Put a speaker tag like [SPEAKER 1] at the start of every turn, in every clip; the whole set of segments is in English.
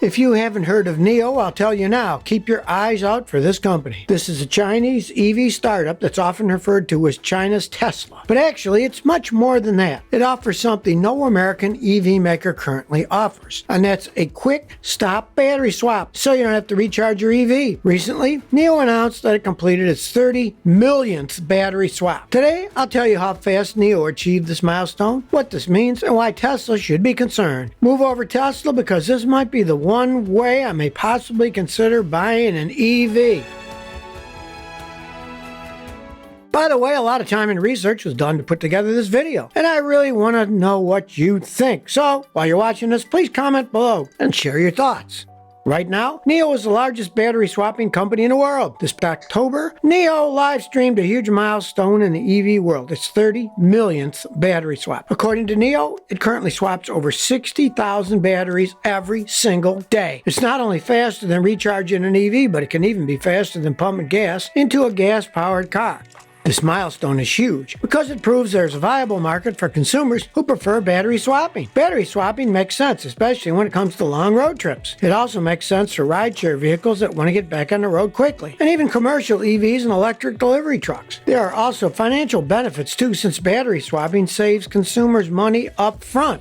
[SPEAKER 1] If you haven't heard of NIO, I'll tell you now, keep your eyes out for this company. This is a Chinese EV startup that's often referred to as China's Tesla. But actually, it's much more than that. It offers something no American EV maker currently offers, and that's a quick stop battery swap, so you don't have to recharge your EV. Recently, NIO announced that it completed its 30 millionth battery swap. Today, I'll tell you how fast NIO achieved this milestone, what this means, and why Tesla should be concerned. Move over Tesla because this might be the one way I may possibly consider buying an EV. By the way, a lot of time and research was done to put together this video, and I really want to know what you think. So, while you're watching this, please comment below and share your thoughts. Right now, NIO is the largest battery swapping company in the world. This October, NIO live streamed a huge milestone in the EV world, its 30 millionth battery swap. According to NIO, it currently swaps over 60,000 batteries every single day. It's not only faster than recharging an EV, but it can even be faster than pumping gas into a gas-powered car. This milestone is huge because it proves there's a viable market for consumers who prefer battery swapping. Battery swapping makes sense, especially when it comes to long road trips. It also makes sense for rideshare vehicles that want to get back on the road quickly, and even commercial EVs and electric delivery trucks. There are also financial benefits too, since battery swapping saves consumers money up front.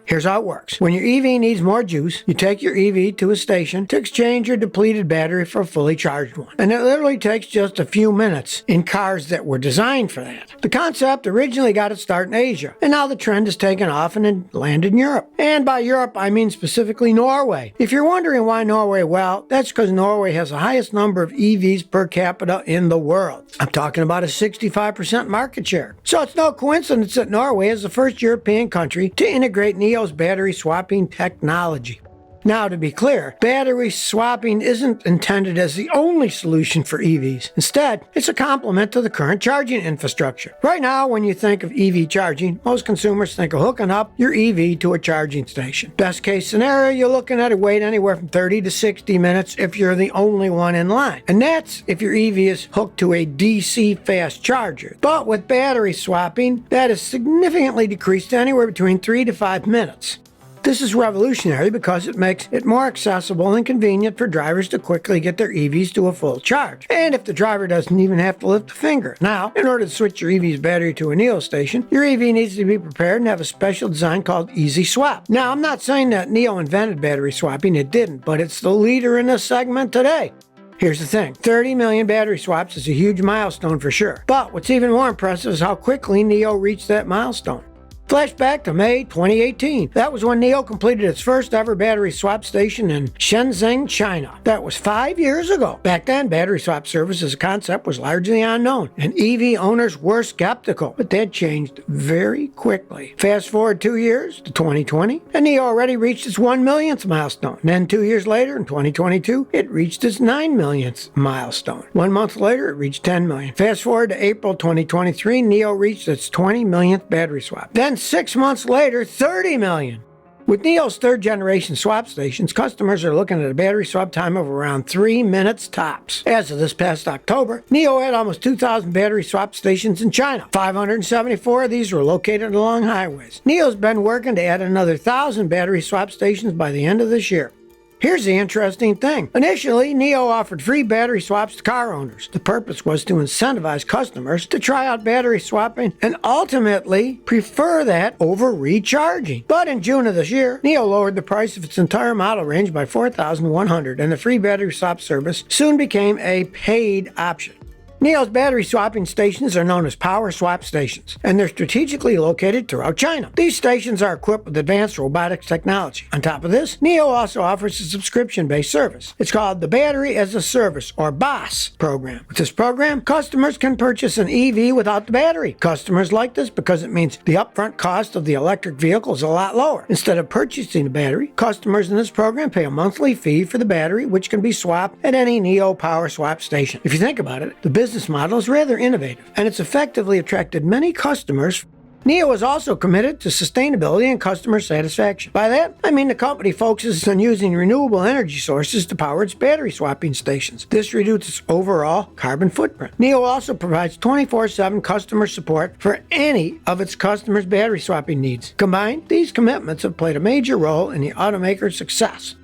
[SPEAKER 1] Here's how it works. When your EV needs more juice, you take your EV to a station to exchange your depleted battery for a fully charged one. And it literally takes just a few minutes in cars that were designed for that. The concept originally got its start in Asia, and now the trend has taken off and it landed in Europe. And by Europe, I mean specifically Norway. If you're wondering why Norway, well, that's because Norway has the highest number of EVs per capita in the world. I'm talking about a 65% market share. So it's no coincidence that Norway is the first European country to integrate NIO's battery swapping technology. Now, to be clear, battery swapping isn't intended as the only solution for EVs. Instead, it's a complement to the current charging infrastructure. Right now, when you think of EV charging, most consumers think of hooking up your EV to a charging station. Best case scenario, you're looking at a wait anywhere from 30 to 60 minutes if you're the only one in line. And that's if your EV is hooked to a DC fast charger. But with battery swapping, that is significantly decreased to anywhere between 3 to 5 minutes. This is revolutionary because it makes it more accessible and convenient for drivers to quickly get their EVs to a full charge. And if the driver doesn't even have to lift a finger. Now, in order to switch your EV's battery to a NIO station, your EV needs to be prepared and have a special design called Easy Swap. Now, I'm not saying that NIO invented battery swapping, it didn't, but it's the leader in this segment today. Here's the thing, 30 million battery swaps is a huge milestone for sure. But what's even more impressive is how quickly NIO reached that milestone. Flashback to May 2018. That was when NIO completed its first ever battery swap station in Shenzhen, China. That was 5 years ago. Back then, battery swap service as a concept was largely unknown, and EV owners were skeptical. But that changed very quickly. Fast forward 2 years to 2020, and NIO already reached its 1 millionth milestone. And then 2 years later, in 2022, it reached its 9 millionth milestone. 1 month later, it reached 10 million. Fast forward to April 2023, NIO reached its 20 millionth battery swap. Then 6 months later, 30 million. With NIO's third generation swap stations, customers are looking at a battery swap time of around 3 minutes tops. As of this past October, NIO had almost 2,000 battery swap stations in China. 574 of these were located along highways. NIO's been working to add another 1,000 battery swap stations by the end of this year. Here's the interesting thing. Initially, NIO offered free battery swaps to car owners. The purpose was to incentivize customers to try out battery swapping and ultimately prefer that over recharging. But in June of this year, NIO lowered the price of its entire model range by $4,100, and the free battery swap service soon became a paid option. NIO's battery swapping stations are known as power swap stations, and they're strategically located throughout China. These stations are equipped with advanced robotics technology. On top of this, NIO also offers a subscription-based service. It's called the Battery as a Service, or BaaS program. With this program, customers can purchase an EV without the battery. Customers like this because it means the upfront cost of the electric vehicle is a lot lower. Instead of purchasing a battery, customers in this program pay a monthly fee for the battery, which can be swapped at any NIO power swap station. If you think about it, the business model is rather innovative, and it's effectively attracted many customers. NIO is also committed to sustainability and customer satisfaction. By that, I mean the company focuses on using renewable energy sources to power its battery swapping stations. This reduces overall carbon footprint. NIO also provides 24/7 customer support for any of its customers' battery swapping needs. Combined, these commitments have played a major role in the automaker's success.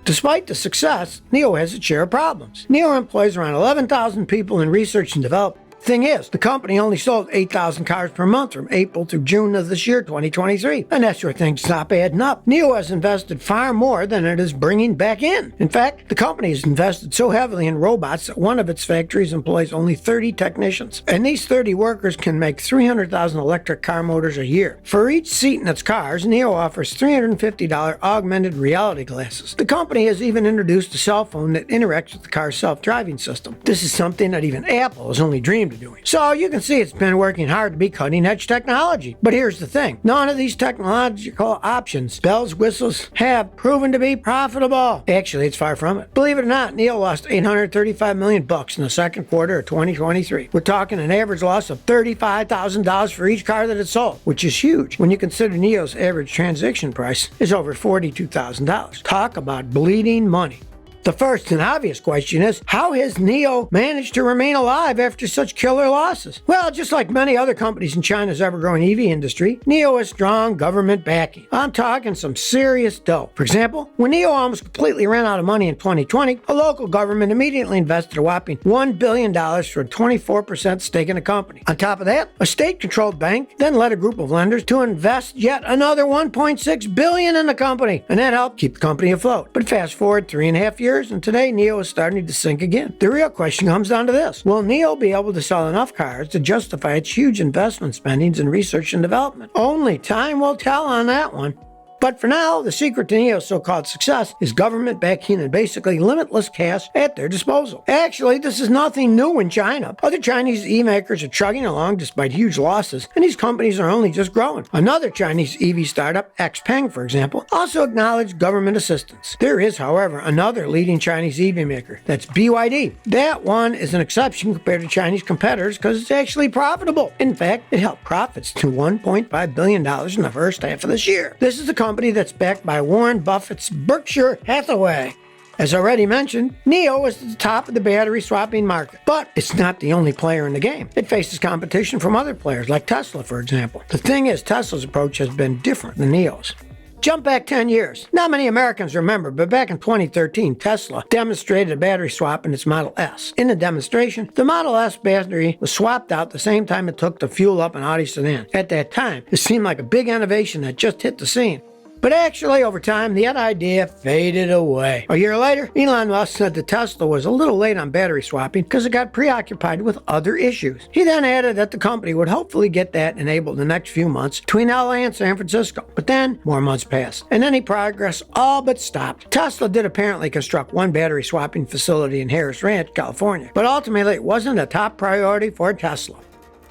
[SPEAKER 1] Despite the success, NIO has its share of problems. NIO employs around 11,000 people in research and development. Thing is, the company only sold 8,000 cars per month from April through June of this year, 2023. And that's where things stop adding up. NIO has invested far more than it is bringing back in. In fact, the company has invested so heavily in robots that one of its factories employs only 30 technicians. And these 30 workers can make 300,000 electric car motors a year. For each seat in its cars, NIO offers $350 augmented reality glasses. The company has even introduced a cell phone that interacts with the car's self-driving system. This is something that even Apple has only dreamed of doing. So you can see it's been working hard to be cutting-edge technology. But here's the thing. None of these technological options, bells, whistles, have proven to be profitable. Actually, it's far from it. Believe it or not, NIO lost $835 million in the second quarter of 2023. We're talking an average loss of $35,000 for each car that it sold, which is huge when you consider NIO's average transaction price is over $42,000. Talk about bleeding money. The first and obvious question is, how has NIO managed to remain alive after such killer losses? Well, just like many other companies in China's ever-growing EV industry, NIO has strong government backing. I'm talking some serious dough. For example, when NIO almost completely ran out of money in 2020, a local government immediately invested a whopping $1 billion for a 24% stake in the company. On top of that, a state-controlled bank then led a group of lenders to invest yet another $1.6 billion in the company, and that helped keep the company afloat. But fast forward 3.5 years, and today NIO is starting to sink again. The real question comes down to this. Will NIO be able to sell enough cars to justify its huge investment spendings in research and development? Only time will tell on that one. But for now, the secret to NIO's so-called success is government backing and basically limitless cash at their disposal. Actually, this is nothing new in China. Other Chinese e-makers are chugging along despite huge losses, and these companies are only just growing. Another Chinese EV startup, XPeng, for example, also acknowledged government assistance. There is, however, another leading Chinese EV maker. That's BYD. That one is an exception compared to Chinese competitors because it's actually profitable. In fact, it helped profits to $1.5 billion in the first half of this year. This is the company that's backed by Warren Buffett's Berkshire Hathaway. As already mentioned, NIO is at the top of the battery swapping market, but it's not the only player in the game. It faces competition from other players like Tesla, for example. The thing is, Tesla's approach has been different than NIO's. Jump back 10 years. Not many Americans remember, but back in 2013, Tesla demonstrated a battery swap in its Model S. In the demonstration, the Model S battery was swapped out the same time it took to fuel up an Audi sedan. At that time, it seemed like a big innovation that just hit the scene. But actually, over time, that idea faded away. A year later, Elon Musk said that Tesla was a little late on battery swapping because it got preoccupied with other issues. He then added that the company would hopefully get that enabled in the next few months between LA and San Francisco. But then, more months passed, and any progress all but stopped. Tesla did apparently construct one battery swapping facility in Harris Ranch, California, but ultimately it wasn't a top priority for Tesla.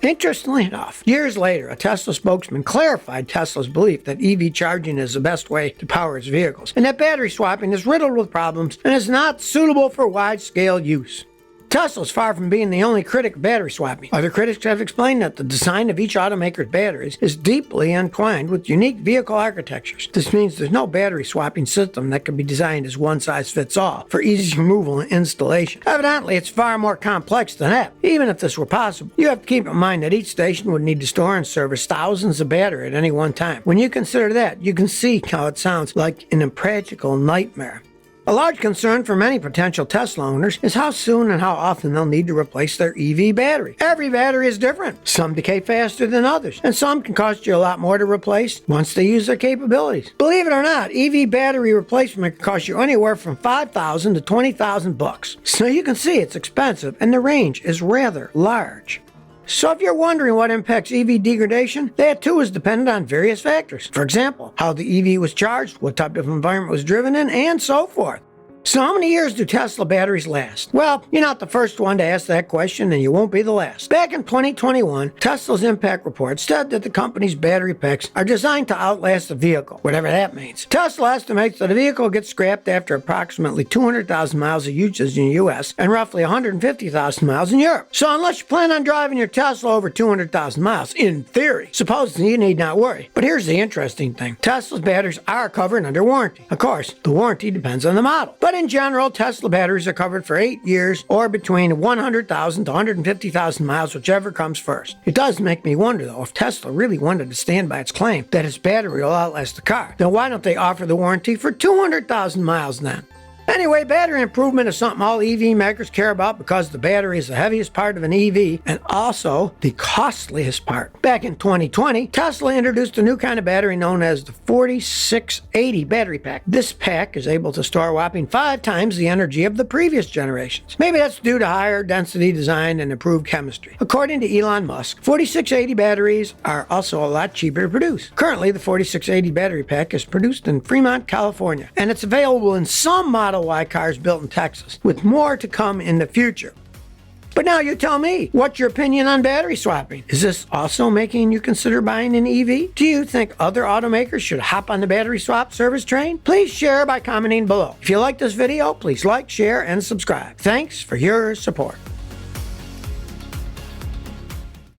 [SPEAKER 1] Interestingly enough, years later, a Tesla spokesman clarified Tesla's belief that EV charging is the best way to power its vehicles, and that battery swapping is riddled with problems and is not suitable for wide-scale use. Tesla is far from being the only critic of battery swapping. Other critics have explained that the design of each automaker's batteries is deeply entwined with unique vehicle architectures. This means there's no battery swapping system that can be designed as one-size-fits-all for easy removal and installation. Evidently, it's far more complex than that. Even if this were possible, you have to keep in mind that each station would need to store and service thousands of batteries at any one time. When you consider that, you can see how it sounds like an impractical nightmare. A large concern for many potential Tesla owners is how soon and how often they'll need to replace their EV battery. Every battery is different. Some decay faster than others, and some can cost you a lot more to replace once they use their capabilities. Believe it or not, EV battery replacement can cost you anywhere from $5,000 to $20,000. So you can see it's expensive, and the range is rather large. So if you're wondering what impacts EV degradation, that too is dependent on various factors. For example, how the EV was charged, what type of environment was driven in, and so forth. So how many years do Tesla batteries last? Well, you're not the first one to ask that question, and you won't be the last. Back in 2021, Tesla's impact report said that the company's battery packs are designed to outlast the vehicle, whatever that means. Tesla estimates that a vehicle gets scrapped after approximately 200,000 miles of usage in the US and roughly 150,000 miles in Europe. So unless you plan on driving your Tesla over 200,000 miles, in theory, supposedly you need not worry. But here's the interesting thing. Tesla's batteries are covered under warranty. Of course, the warranty depends on the model. But in general, Tesla batteries are covered for 8 years or between 100,000 to 150,000 miles, whichever comes first. It does make me wonder, though, if Tesla really wanted to stand by its claim that its battery will outlast the car, then why don't they offer the warranty for 200,000 miles then? Anyway, battery improvement is something all EV makers care about because the battery is the heaviest part of an EV and also the costliest part. Back in 2020, Tesla introduced a new kind of battery known as the 4680 battery pack. This pack is able to store a whopping 5 times the energy of the previous generations. Maybe that's due to higher density design and improved chemistry. According to Elon Musk, 4680 batteries are also a lot cheaper to produce. Currently, the 4680 battery pack is produced in Fremont, California, and it's available in some Model Y cars built in Texas, with more to come in the future. But now you tell me, what's your opinion on battery swapping? Is this also making you consider buying an EV? Do you think other automakers should hop on the battery swap service train? Please share by commenting below. If you like this video, please like, share, and subscribe. Thanks for your support.